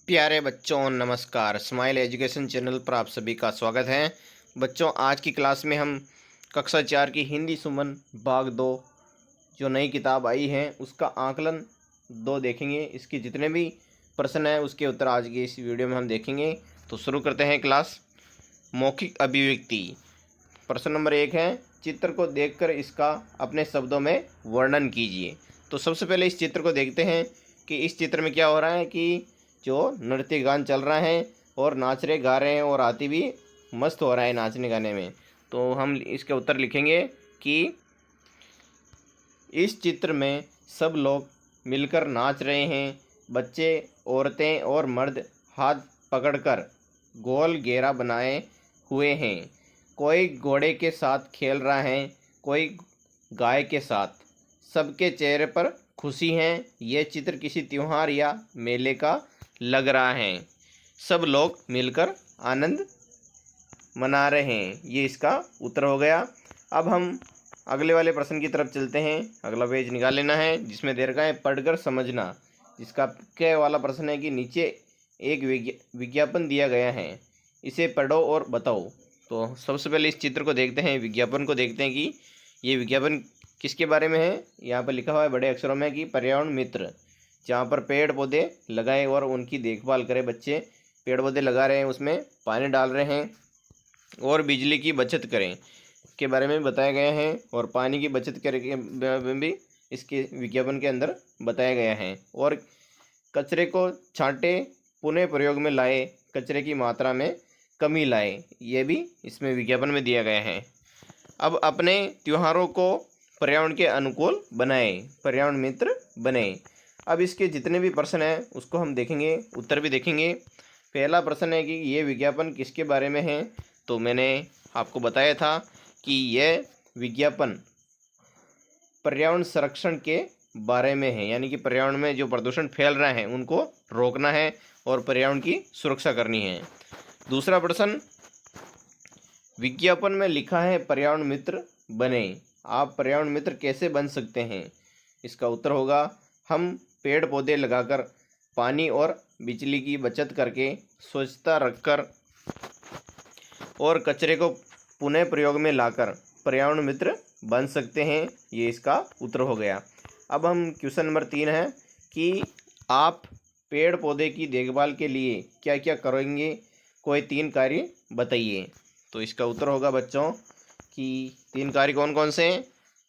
प्यारे बच्चों नमस्कार। स्माइल एजुकेशन चैनल पर आप सभी का स्वागत है। बच्चों, आज की क्लास में हम कक्षा 4 की हिंदी सुमन भाग 2 जो नई किताब आई है उसका आकलन 2 देखेंगे। इसके जितने भी प्रश्न हैं उसके उत्तर आज की इस वीडियो में हम देखेंगे। तो शुरू करते हैं क्लास। मौखिक अभिव्यक्ति। प्रश्न नंबर 1 है, चित्र को देखकर इसका अपने शब्दों में वर्णन कीजिए। तो सबसे पहले इस चित्र को देखते हैं कि इस चित्र में क्या हो रहा है कि जो नृत्य गान चल रहा है और नाच रहे गा रहे हैं और आती भी मस्त हो रहा है नाचने गाने में। तो हम इसके उत्तर लिखेंगे कि इस चित्र में सब लोग मिलकर नाच रहे हैं। बच्चे, औरतें और मर्द हाथ पकड़कर गोल घेरा बनाए हुए हैं। कोई घोड़े के साथ खेल रहा है, कोई गाय के साथ। सबके चेहरे पर खुशी है। यह चित्र किसी त्योहार या मेले का लग रहा है। सब लोग मिलकर आनंद मना रहे हैं। ये इसका उत्तर हो गया। अब हम अगले वाले प्रश्न की तरफ चलते हैं। अगला पेज निकाल लेना है जिसमें दे रखा है पढ़कर समझना। जिसका क्या वाला प्रश्न है कि नीचे एक विज्ञापन दिया गया है, इसे पढ़ो और बताओ। तो सबसे पहले इस चित्र को देखते हैं, विज्ञापन को देखते हैं कि ये विज्ञापन किसके बारे में है। यहाँ पर लिखा हुआ है बड़े अक्षरों में कि पर्यावरण मित्र, जहाँ पर पेड़ पौधे लगाएं और उनकी देखभाल करें। बच्चे पेड़ पौधे लगा रहे हैं, उसमें पानी डाल रहे हैं और बिजली की बचत करें के बारे में बताया गया है। और पानी की बचत करें के बारे में भी इसके विज्ञापन के अंदर बताया गया है। और कचरे को छांटे, पुनः प्रयोग में लाए, कचरे की मात्रा में कमी लाए, ये भी इसमें विज्ञापन में दिया गया है। अब अपने त्योहारों को पर्यावरण के अनुकूल बनाएं, पर्यावरण मित्र बने। अब इसके जितने भी प्रश्न हैं उसको हम देखेंगे, उत्तर भी देखेंगे। पहला प्रश्न है कि ये विज्ञापन किसके बारे में है। तो मैंने आपको बताया था कि यह विज्ञापन पर्यावरण संरक्षण के बारे में है, यानी कि पर्यावरण में जो प्रदूषण फैल रहा है उनको रोकना है और पर्यावरण की सुरक्षा करनी है। दूसरा प्रश्न, विज्ञापन में लिखा है पर्यावरण मित्र बने, आप पर्यावरण मित्र कैसे बन सकते हैं। इसका उत्तर होगा, हम पेड़ पौधे लगाकर, पानी और बिजली की बचत करके, स्वच्छता रखकर और कचरे को पुनः प्रयोग में लाकर पर्यावरण मित्र बन सकते हैं। ये इसका उत्तर हो गया। अब हम क्वेश्चन नंबर 3 है कि आप पेड़ पौधे की देखभाल के लिए क्या क्या करेंगे, कोई 3 कार्य बताइए। तो इसका उत्तर होगा बच्चों कि 3 कार्य कौन कौन से हैं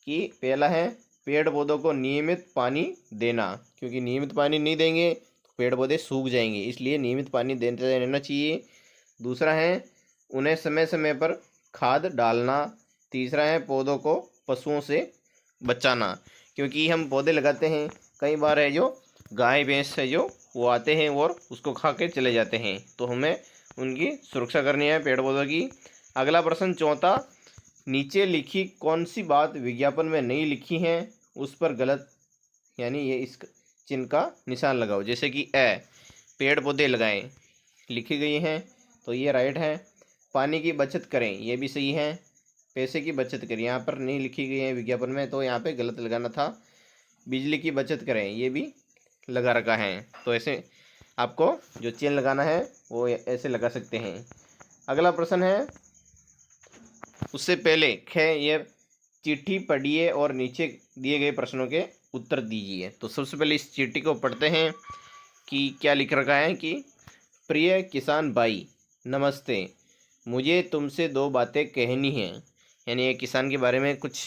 कि पहला है पेड़ पौधों को नियमित पानी देना, क्योंकि नियमित पानी नहीं देंगे तो पेड़ पौधे सूख जाएंगे, इसलिए नियमित पानी देते रहना चाहिए। दूसरा है उन्हें समय समय पर खाद डालना। तीसरा है पौधों को पशुओं से बचाना, क्योंकि हम पौधे लगाते हैं, कई बार है जो गाय भैंस है जो वो आते हैं और उसको खा के चले जाते हैं, तो हमें उनकी सुरक्षा करनी है पेड़ पौधों की। अगला प्रश्न चौथा, नीचे लिखी कौन सी बात विज्ञापन में नहीं लिखी है, उस पर गलत यानी ये इस चिन्ह का निशान लगाओ। जैसे कि पेड़ पौधे लगाएं लिखी गई हैं तो ये राइट है। पानी की बचत करें, ये भी सही है। पैसे की बचत करें, यहाँ पर नहीं लिखी गई है विज्ञापन में, तो यहाँ पे गलत लगाना था। बिजली की बचत करें, ये भी लगा रखा है, तो ऐसे आपको जो चेन लगाना है वो ऐसे लगा सकते हैं। अगला प्रश्न है, उससे पहले ये चिट्ठी पढ़िए और नीचे दिए गए प्रश्नों के उत्तर दीजिए। तो सबसे पहले इस चिट्ठी को पढ़ते हैं कि क्या लिख रखा है कि प्रिय किसान भाई नमस्ते, मुझे तुमसे 2 बातें कहनी हैं। यानी एक किसान के बारे में कुछ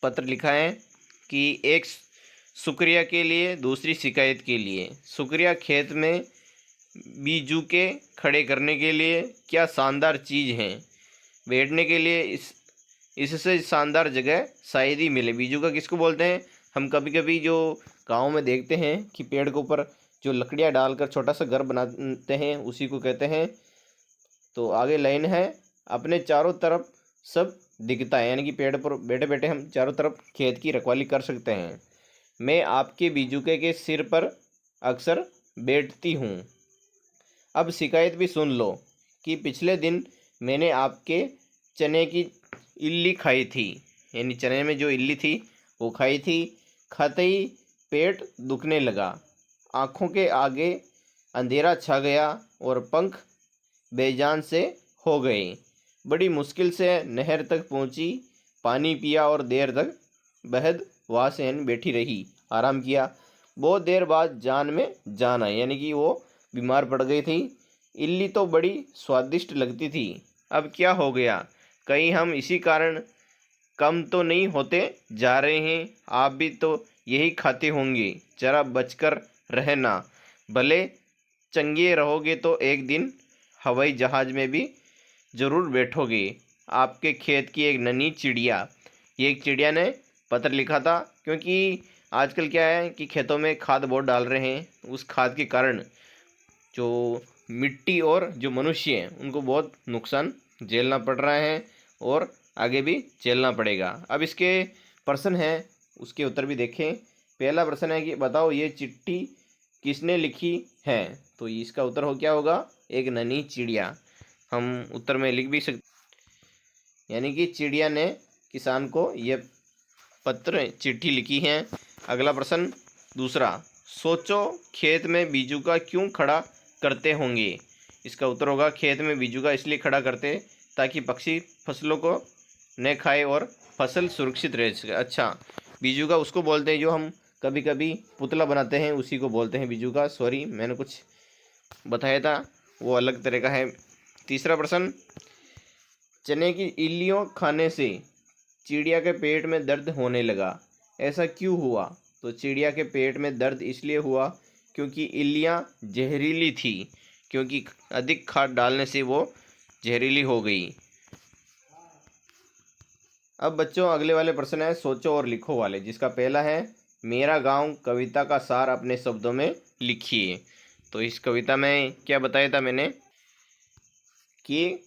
पत्र लिखा है कि एक शुक्रिया के लिए, दूसरी शिकायत के लिए। शुक्रिया, खेत में बीजूके खड़े करने के लिए, क्या शानदार चीज़ है। बैठने के लिए इससे शानदार जगह शायद ही मिले। बीजूका किसको बोलते हैं, हम कभी कभी जो गाँव में देखते हैं कि पेड़ के ऊपर जो लकड़ियाँ डालकर छोटा सा घर बनाते हैं उसी को कहते हैं। तो आगे लाइन है, अपने चारों तरफ सब दिखता है, यानी कि पेड़ पर बैठे बैठे हम चारों तरफ खेत की रखवाली कर सकते हैं। मैं आपके बीजुके के सिर पर अक्सर बैठती हूँ। अब शिकायत भी सुन लो कि पिछले दिन मैंने आपके चने की इल्ली खाई थी, यानी चने में जो इल्ली थी वो खाई थी। खाते ही पेट दुखने लगा, आँखों के आगे अंधेरा छा गया और पंख बेजान से हो गए। बड़ी मुश्किल से नहर तक पहुंची, पानी पिया और देर तक बेहद वासेन बैठी रही, आराम किया। बहुत देर बाद जान में जान आई, यानी कि वो बीमार पड़ गई थी। इल्ली तो बड़ी स्वादिष्ट लगती थी, अब क्या हो गया? कहीं हम इसी कारण कम तो नहीं होते जा रहे हैं? आप भी तो यही खाते होंगे, जरा बचकर रहना। भले चंगे रहोगे तो एक दिन हवाई जहाज में भी ज़रूर बैठोगे। आपके खेत की एक नन्ही चिड़िया। ये एक चिड़िया ने पत्र लिखा था, क्योंकि आजकल क्या है कि खेतों में खाद बहुत डाल रहे हैं, उस खाद के कारण जो मिट्टी और जो मनुष्य हैं उनको बहुत नुकसान झेलना पड़ रहा है और आगे भी झेलना पड़ेगा। अब इसके प्रश्न हैं, उसके उत्तर भी देखें। पहला प्रश्न है कि बताओ ये चिट्ठी किसने लिखी है? तो इसका उत्तर हो क्या होगा? एक नन्ही चिड़िया। हम उत्तर में लिख भी सकते, यानी कि चिड़िया ने किसान को ये पत्र चिट्ठी लिखी है। अगला प्रश्न दूसरा, सोचो खेत में बीजू का क्यों खड़ा करते होंगे? इसका उत्तर होगा खेत में बीजू का इसलिए खड़ा करते ताकि पक्षी फसलों को न खाए और फसल सुरक्षित रह सके। अच्छा, बीजू का उसको बोलते हैं जो हम कभी कभी पुतला बनाते हैं, उसी को बोलते हैं बीजू का। सॉरी, मैंने कुछ बताया था, वो अलग तरह का है। तीसरा प्रश्न, चने की इल्लियों खाने से चिड़िया के पेट में दर्द होने लगा, ऐसा क्यों हुआ? तो चिड़िया के पेट में दर्द इसलिए हुआ क्योंकि इल्लियाँ जहरीली थी, क्योंकि अधिक खाद डालने से वो जहरीली हो गई। अब बच्चों अगले वाले प्रश्न है सोचो और लिखो वाले, जिसका पहला है मेरा गांव कविता का सार अपने शब्दों में लिखिए। तो इस कविता में क्या बताया था मैंने कि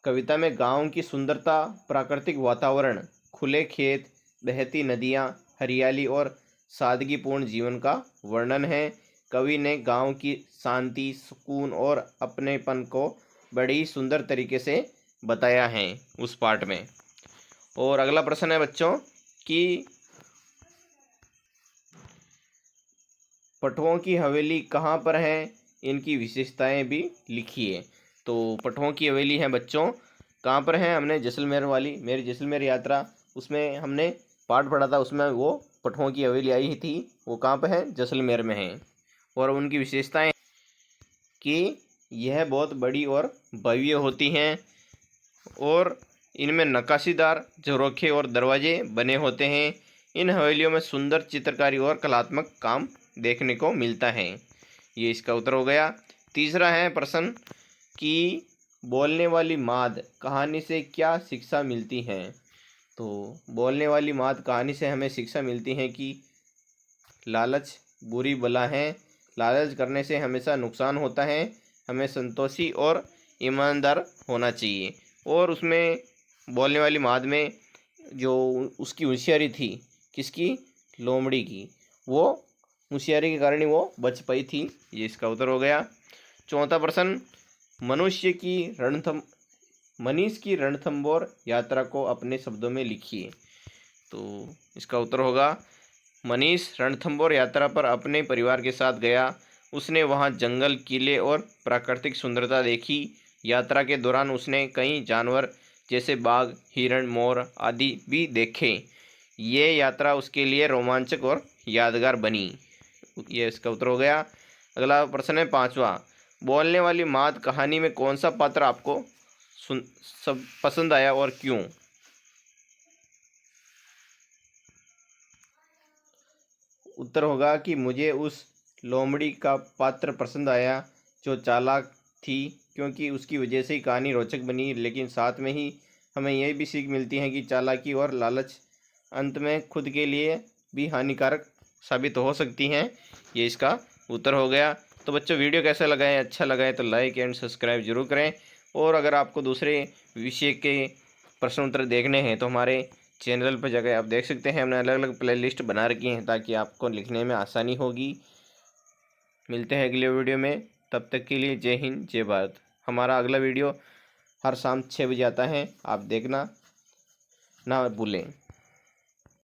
कविता में गांव की सुंदरता, प्राकृतिक वातावरण, खुले खेत, बहती नदियाँ, हरियाली और सादगीपूर्ण जीवन का वर्णन है। कवि ने गांव की शांति, सुकून और अपनेपन को बड़ी सुंदर तरीके से बताया है उस पाठ में। और अगला प्रश्न है बच्चों कि पटवों की हवेली कहाँ पर है, इनकी विशेषताएं भी लिखिए। तो पटवों की हवेली है बच्चों कहाँ पर है? हमने जैसलमेर वाली मेरी जैसलमेर यात्रा, उसमें हमने पाठ पढ़ा था, उसमें वो पटवों की हवेली आई थी। वो कहाँ पर है? जैसलमेर में है। और उनकी विशेषताएं कि यह बहुत बड़ी और भव्य होती हैं और इनमें नक्काशीदार झरोखे और दरवाजे बने होते हैं। इन हवेलियों में सुंदर चित्रकारी और कलात्मक काम देखने को मिलता है। ये इसका उत्तर हो गया। तीसरा है प्रश्न कि बोलने वाली माद कहानी से क्या शिक्षा मिलती है? तो बोलने वाली माद कहानी से हमें शिक्षा मिलती है कि लालच बुरी बला है, लालच करने से हमेशा नुकसान होता है, हमें संतोषी और ईमानदार होना चाहिए। और उसमें बोलने वाली माद में जो उसकी होशियारी थी, किसकी? लोमड़ी की, वो होशियारी के कारण ही वो बच पाई थी। ये इसका उत्तर हो गया। चौथा प्रश्न, मनीष की रणथंबोर यात्रा को अपने शब्दों में लिखिए। तो इसका उत्तर होगा मनीष रणथंबोर यात्रा पर अपने परिवार के साथ गया। उसने वहां जंगल, किले और प्राकृतिक सुंदरता देखी। यात्रा के दौरान उसने कई जानवर जैसे बाघ, हिरण, मोर आदि भी देखे। ये यात्रा उसके लिए रोमांचक और यादगार बनी। ये इसका उत्तर हो गया। अगला प्रश्न है पांचवा, बोलने वाली माद कहानी में कौन सा पात्र आपको सब पसंद आया और क्यों? उत्तर होगा कि मुझे उस लोमड़ी का पात्र पसंद आया जो चालाक थी, क्योंकि उसकी वजह से ही कहानी रोचक बनी। लेकिन साथ में ही हमें यह भी सीख मिलती है कि चालाकी और लालच अंत में खुद के लिए भी हानिकारक साबित हो सकती हैं। ये इसका उत्तर हो गया। तो बच्चों वीडियो कैसा लगा है? अच्छा लगा है तो लाइक एंड सब्सक्राइब जरूर करें। और अगर आपको दूसरे विषय के प्रश्न उत्तर देखने हैं तो हमारे चैनल पर जाकर आप देख सकते हैं। हमने अलग अलग प्लेलिस्ट बना रखी हैं ताकि आपको लिखने में आसानी होगी। मिलते हैं अगले वीडियो में, तब तक के लिए जय हिंद जय भारत। हमारा अगला वीडियो हर शाम 6 बजे आता है, आप देखना ना भूलें।